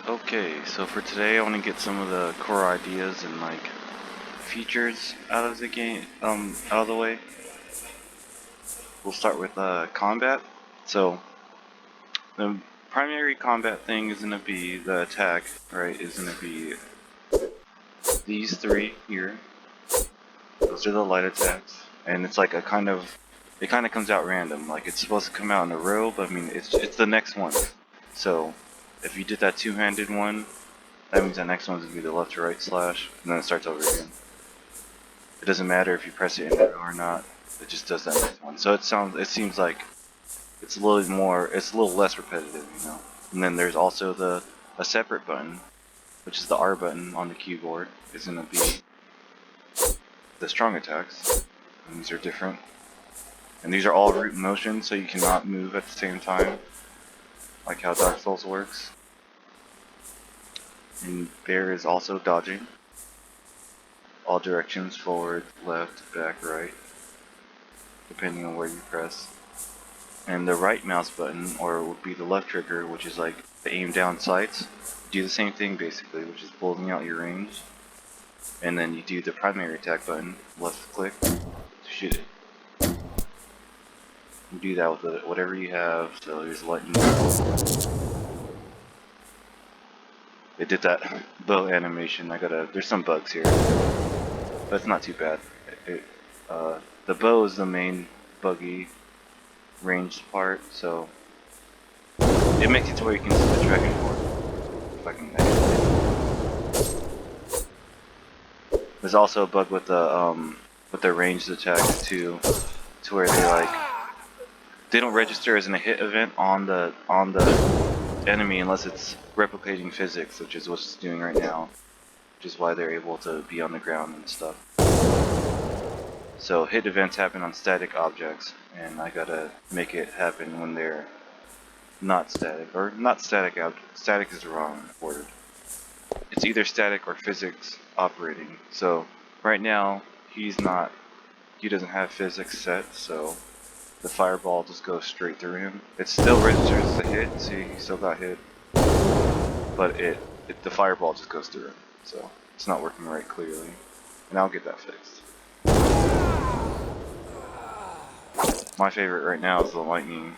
Okay, so for today I want to get some of the core ideas and like features out of the game, out of the way. We'll start with combat. So the primary combat thing is gonna be the attack, right? Is gonna be these three here. Those are the light attacks, and it's like it kind of comes out random. Like it's supposed to come out in a row, but I mean it's the next one. So if you did that two-handed one, that means the next one's gonna be the left to right slash, and then it starts over again. It doesn't matter if you press it in there or not. It just does that next one. So it seems like it's a little less repetitive, you know. And then there's also a separate button, which is the R button on the keyboard. Is gonna be the strong attacks. And these are different. And these are all root motion, so you cannot move at the same time, like how Dark Souls works. And there is also dodging. All directions, forward, left, back, right, depending on where you press. And the right mouse button, or would be the left trigger, which is like the aim down sights, do the same thing basically, which is pulling out your range. And then you do the primary attack button, left click, to shoot it. You do that with whatever you have, so here's lightning. They did that bow animation. There's some bugs here, but it's not too bad. The bow is the main buggy ranged part, so it makes it to where you can switch back and forth. If I can There's also a bug with the ranged attacks too, to where they don't register as a hit event on the enemy unless it's replicating physics, which is what it's doing right now, which is why they're able to be on the ground and stuff. So hit events happen on static objects, and I gotta make it happen when they're not static, or not static. Static is the wrong word. It's either static or physics operating. So right now he doesn't have physics set, so the fireball just goes straight through him. It still registers as a hit. See, he still got hit, but the fireball just goes through him. So it's not working right clearly, and I'll get that fixed. My favorite right now is the lightning,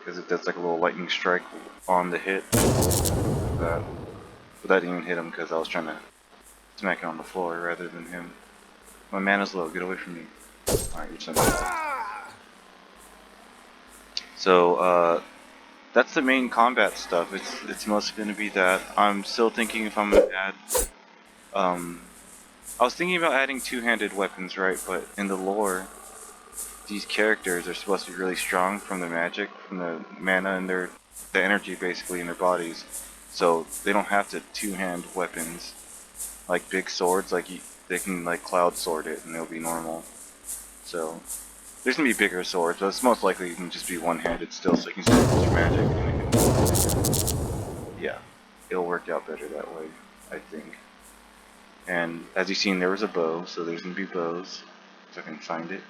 because it does like a little lightning strike on the hit. But that didn't even hit him because I was trying to smack it on the floor rather than him. My mana's low, get away from me. Alright, you're something. So, that's the main combat stuff. It's mostly going to be that. I'm still thinking if I'm going to add, I was thinking about adding two-handed weapons, right? But in the lore, these characters are supposed to be really strong from the magic, from the mana and the energy basically in their bodies. So they don't have to two-hand weapons like big swords. They can like cloud sword it and it'll be normal. So there's gonna be bigger swords, but it's most likely you can just be one-handed still, so you can still use your magic. Yeah, it'll work out better that way, I think. And as you've seen, there was a bow, so there's gonna be bows if I can find it.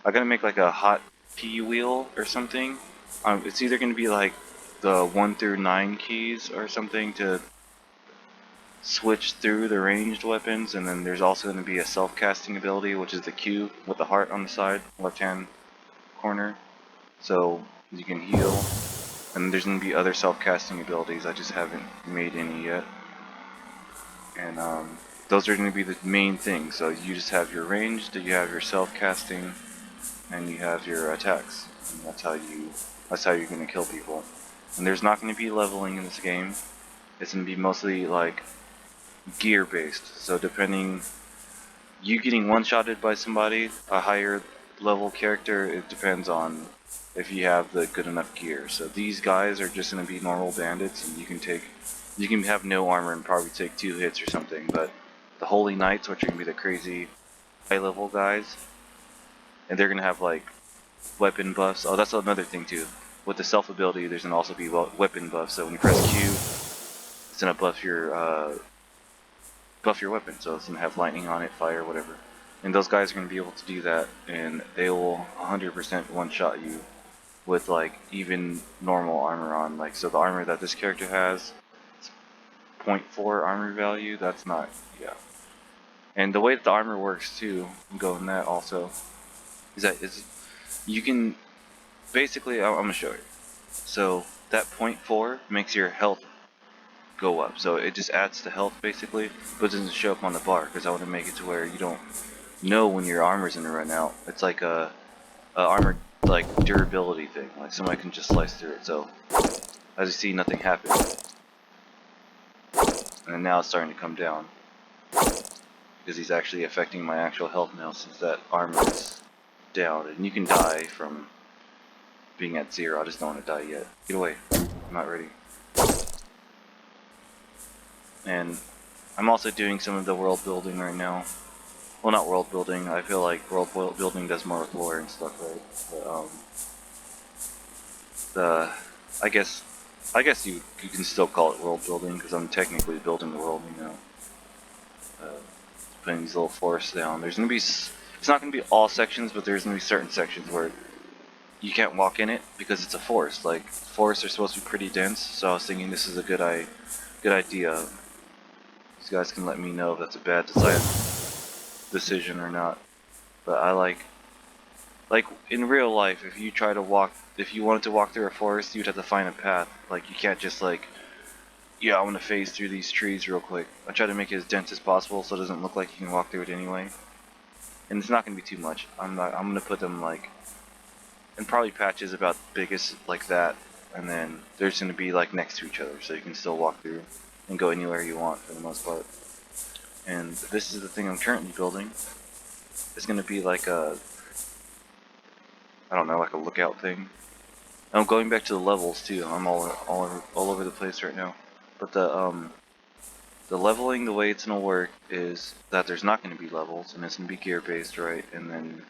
I gotta make like a hot key wheel or something. It's either gonna be like the 1 through 9 keys or something to switch through the ranged weapons, and then there's also going to be a self-casting ability, which is the Q with the heart on the side, left-hand corner, so you can heal. And there's going to be other self-casting abilities. I just haven't made any yet, and those are going to be the main things. So you just have your ranged, you have your self-casting, and you have your attacks. And that's how you're going to kill people. And there's not going to be leveling in this game. It's going to be mostly like gear based, so depending, you getting one-shotted by somebody, a higher level character, it depends on if you have the good enough gear. So these guys are just going to be normal bandits, and you can have no armor and probably take 2 hits or something. But the Holy Knights, which are going to be the crazy high level guys, and they're going to have like weapon buffs. Oh, that's another thing too. With the self ability, there's going to also be weapon buffs. So when you press Q, it's going to buff your weapon, so it's going to have lightning on it, fire, whatever. And those guys are going to be able to do that, and they will 100% one-shot you with like even normal armor on. Like, so the armor that this character has, it's zero point 0.4 armor value. That's not, yeah. And the way that the armor works too, I'm going that also, is that you can basically, I'm gonna show you. So that 0.4 makes your health go up. So it just adds to health basically, but it doesn't show up on the bar because I want to make it to where you don't know when your armor's gonna run out. It's like a armor like durability thing. Like somebody can just slice through it. So as you see, nothing happened, and now it's starting to come down because he's actually affecting my actual health now since that armor is down. And you can die from being at 0. I just don't want to die yet. Get away. I'm not ready. And I'm also doing some of the world building right now. Well, not world building. I feel like world building does more with lore and stuff, right? But I guess you can still call it world building because I'm technically building the world, you know. Putting these little forests down. There's gonna be it's not gonna be all sections, but there's gonna be certain sections where you can't walk in it because it's a forest. Like forests are supposed to be pretty dense, so I was thinking this is a good idea. You guys can let me know if that's a bad decision or not. But I like in real life, if you wanted to walk through a forest, you'd have to find a path. Like you can't just like, yeah, I want to phase through these trees real quick. I try to make it as dense as possible so it doesn't look like you can walk through it anyway. And it's not gonna be too much. I'm gonna put them like in probably patches about biggest like that, and then there's gonna be like next to each other so you can still walk through and go anywhere you want for the most part. And this is the thing I'm currently building. It's gonna be like a, I don't know, like a lookout thing. I'm going back to the levels too. I'm all over the place right now. But the leveling, the way it's gonna work is that there's not gonna be levels, and it's gonna be gear based, right? And then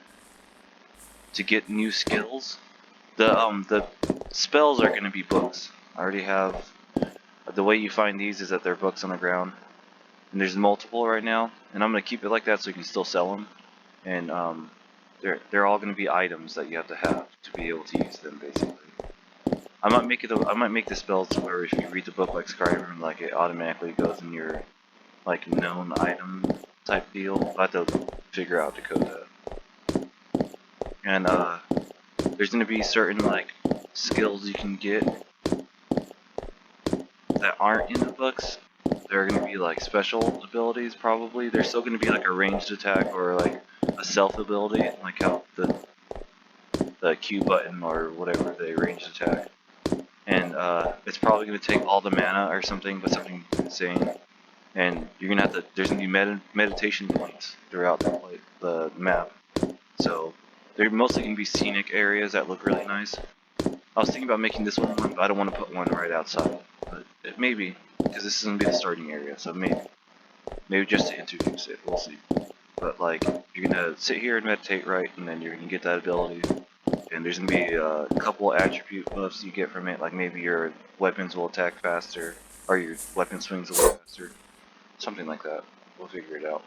to get new skills, the spells are gonna be books. I already have. The way you find these is that they're books on the ground, and there's multiple right now, and I'm gonna keep it like that so you can still sell them. And they're all gonna be items that you have to be able to use them basically. I might make the spells to where if you read the book like Skyrim, like it automatically goes in your like known item type deal. I have to figure out how to code that. And there's gonna be certain like skills you can get that aren't in the books. There are gonna be like special abilities probably. There's still gonna be like a ranged attack or like a stealth ability, like how the Q button or whatever, the ranged attack. And it's probably going to take all the mana or something, but something insane. And you're going to have to, there's going to be meditation points throughout the map. So they're mostly going to be scenic areas that look really nice. I was thinking about making this one, but I don't want to put one right outside. But maybe, because this is going to be the starting area, so maybe just to introduce it, we'll see. But like, you're going to sit here and meditate, right, and then you're going to get that ability. And there's going to be a couple attribute buffs you get from it, like maybe your weapons will attack faster, or your weapon swings a little faster. Something like that. We'll figure it out.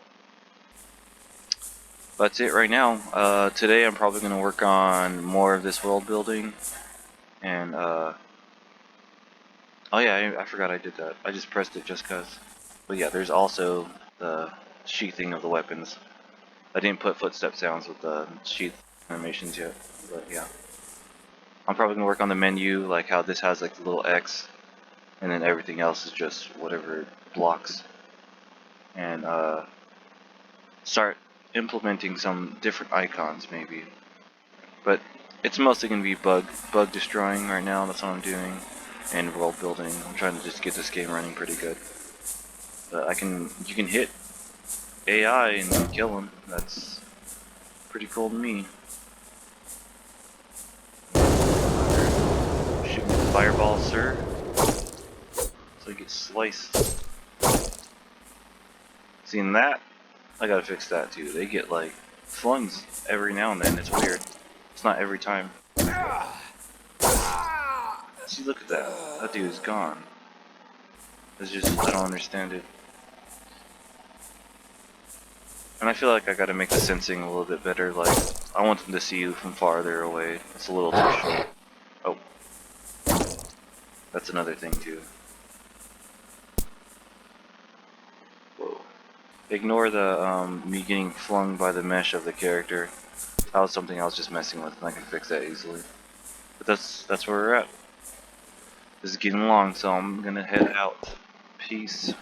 That's it right now. Today I'm probably going to work on more of this world building. And, oh yeah, I forgot I did that. I just pressed it just cause. But yeah, there's also the sheathing of the weapons. I didn't put footstep sounds with the sheath animations yet, but yeah. I'm probably going to work on the menu, like how this has like the little X, and then everything else is just whatever blocks. And start implementing some different icons maybe. But it's mostly going to be bug destroying right now, that's what I'm doing, and world building. I'm trying to just get this game running pretty good. But you can hit AI and kill them. That's pretty cool to me. Shooting fireballs, sir. So you get sliced. Seeing that? I gotta fix that too. They get like flungs every now and then. It's weird. It's not every time. See, look at that. That dude is gone. It's just, I don't understand it. And I feel like I gotta make the sensing a little bit better. Like, I want them to see you from farther away. It's a little too short. That's another thing too. Whoa. Ignore the me getting flung by the mesh of the character. That was something I was just messing with, and I can fix that easily. But that's where we're at. This is getting long, so I'm gonna head out. Peace.